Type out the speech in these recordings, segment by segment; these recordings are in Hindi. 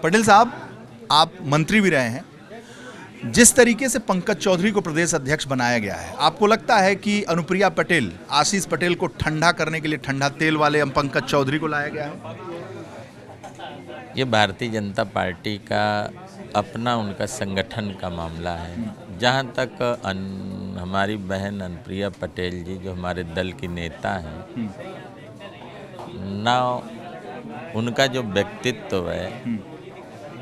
पटेल साहब, आप मंत्री भी रहे हैं। जिस तरीके से पंकज चौधरी को प्रदेश अध्यक्ष बनाया गया है, आपको लगता है कि अनुप्रिया पटेल, आशीष पटेल को ठंडा करने के लिए ठंडा तेल वाले पंकज चौधरी को लाया गया है? ये भारतीय जनता पार्टी का अपना उनका संगठन का मामला है। जहाँ तक हमारी बहन अनुप्रिया पटेल जी जो हमारे दल की नेता हैं, ना उनका जो व्यक्तित्व है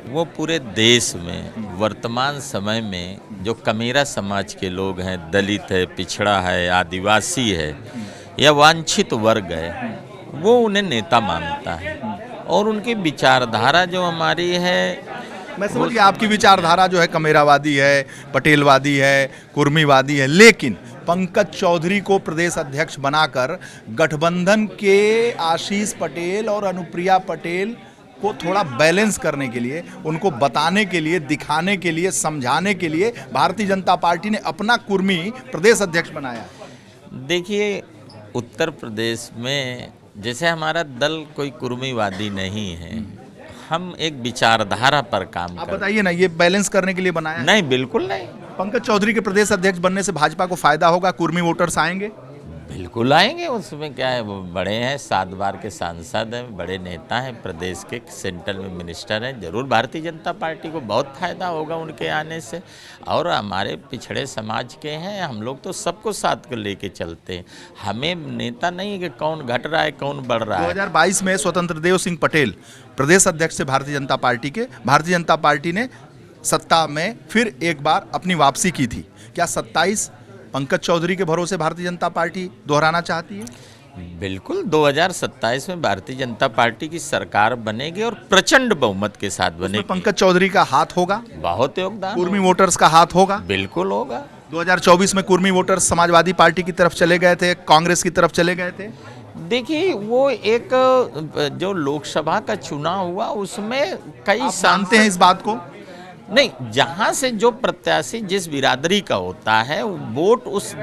वो पूरे देश में वर्तमान समय में जो कमेरा समाज के लोग हैं, दलित है, पिछड़ा है, आदिवासी है या वांछित वर्ग है, वो उन्हें नेता मानता है। और उनकी विचारधारा जो हमारी है, मैं समझ गया आपकी विचारधारा जो है कमेरावादी है, पटेलवादी है, कुर्मीवादी है, लेकिन पंकज चौधरी को प्रदेश अध्यक्ष बनाकर गठबंधन के आशीष पटेल और अनुप्रिया पटेल को थोड़ा बैलेंस करने के लिए, उनको बताने के लिए, दिखाने के लिए, समझाने के लिए भारतीय जनता पार्टी ने अपना कुर्मी प्रदेश अध्यक्ष बनाया। देखिए, उत्तर प्रदेश में जैसे हमारा दल कोई कुर्मीवादी नहीं है, हम एक विचारधारा पर काम आप करते। बताइए ना, ये बैलेंस करने के लिए बनाया? नहीं, बिल्कुल नहीं। पंकज चौधरी के प्रदेश अध्यक्ष बनने से भाजपा को फायदा होगा, कुर्मी वोटर्स आएंगे? बिल्कुल आएंगे, उसमें क्या है। वो बड़े हैं, 7 बार के सांसद हैं, बड़े नेता हैं, प्रदेश के सेंट्रल में मिनिस्टर हैं। जरूर भारतीय जनता पार्टी को बहुत फायदा होगा उनके आने से। और हमारे पिछड़े समाज के हैं, हम लोग तो सबको साथ को लेके चलते हैं। हमें नेता नहीं है कि कौन घट रहा है कौन बढ़ रहा है। 2022 में स्वतंत्र देव सिंह पटेल प्रदेश अध्यक्ष से भारतीय जनता पार्टी के, भारतीय जनता पार्टी ने सत्ता में फिर एक बार अपनी वापसी की थी। क्या 27 पंकज चौधरी के भरोसे भारतीय जनता पार्टी दोहराना चाहती है? बिल्कुल, 2027 में भारतीय जनता पार्टी की सरकार बनेगी और प्रचंड बहुमत के साथ बनेगी। पंकज चौधरी का हाथ होगा, बहुत योगदान, कुर्मी वोटर्स का हाथ होगा। बिल्कुल होगा। 2024 में कुर्मी वोटर्स समाजवादी पार्टी की तरफ चले गए थे, कांग्रेस की तरफ चले गए थे। देखिए, वो एक जो लोकसभा का चुनाव हुआ उसमें कई आप जानते हैं इस बात को? नहीं, जहाँ से जो प्रत्याशी जिस बिरादरी का होता है वोट उस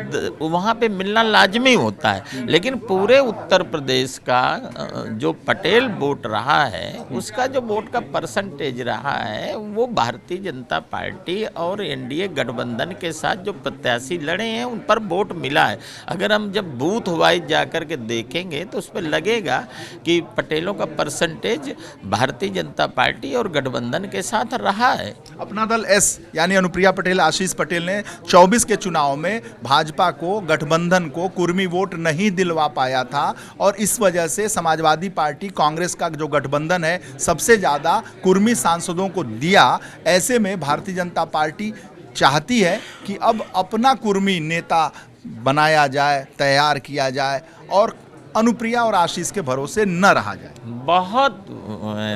वहाँ पे मिलना लाजमी होता है। लेकिन पूरे उत्तर प्रदेश का जो पटेल वोट रहा है, उसका जो वोट का परसेंटेज रहा है, वो भारतीय जनता पार्टी और एनडीए गठबंधन के साथ जो प्रत्याशी लड़े हैं उन पर वोट मिला है। अगर हम जब बूथ वाइज जाकर के देखेंगे तो उस पर लगेगा कि पटेलों का परसेंटेज भारतीय जनता पार्टी और गठबंधन के साथ रहा है। अपना दल एस यानी अनुप्रिया पटेल, आशीष पटेल ने 24 के चुनाव में भाजपा को, गठबंधन को कुर्मी वोट नहीं दिलवा पाया था और इस वजह से समाजवादी पार्टी, कांग्रेस का जो गठबंधन है, सबसे ज़्यादा कुर्मी सांसदों को दिया। ऐसे में भारतीय जनता पार्टी चाहती है कि अब अपना कुर्मी नेता बनाया जाए, तैयार किया जाए और अनुप्रिया और आशीष के भरोसे न रहा जाए। बहुत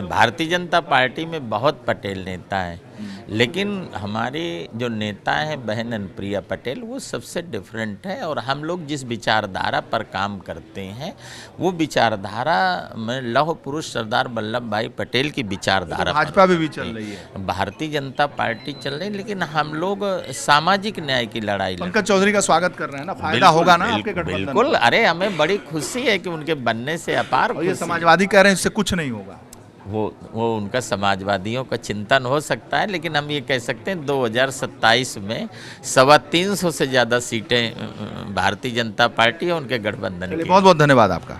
भारतीय जनता पार्टी में बहुत पटेल नेता हैं, लेकिन हमारे जो नेता हैं बहन अनुप्रिया पटेल, वो सबसे डिफरेंट है। और हम लोग जिस विचारधारा पर काम करते हैं वो विचारधारा में लौह पुरुष सरदार वल्लभ भाई पटेल की विचारधारा, भाजपा भी चल रही है, भारतीय जनता पार्टी चल रही है, लेकिन हम लोग सामाजिक न्याय की लड़ाई पंकज चौधरी का स्वागत कर रहे हैं ना, फायदा होगा ना आपके गठबंधन? बिल्कुल। अरे, हमें बड़ी खुशी है कि उनके बनने से अपार। और ये समाजवादी कह रहे हैं इससे कुछ नहीं होगा। वो उनका समाजवादियों का चिंतन हो सकता है, लेकिन हम ये कह सकते हैं 2027 में 325 से ज़्यादा सीटें भारतीय जनता पार्टी और उनके गठबंधन की। बहुत बहुत धन्यवाद आपका।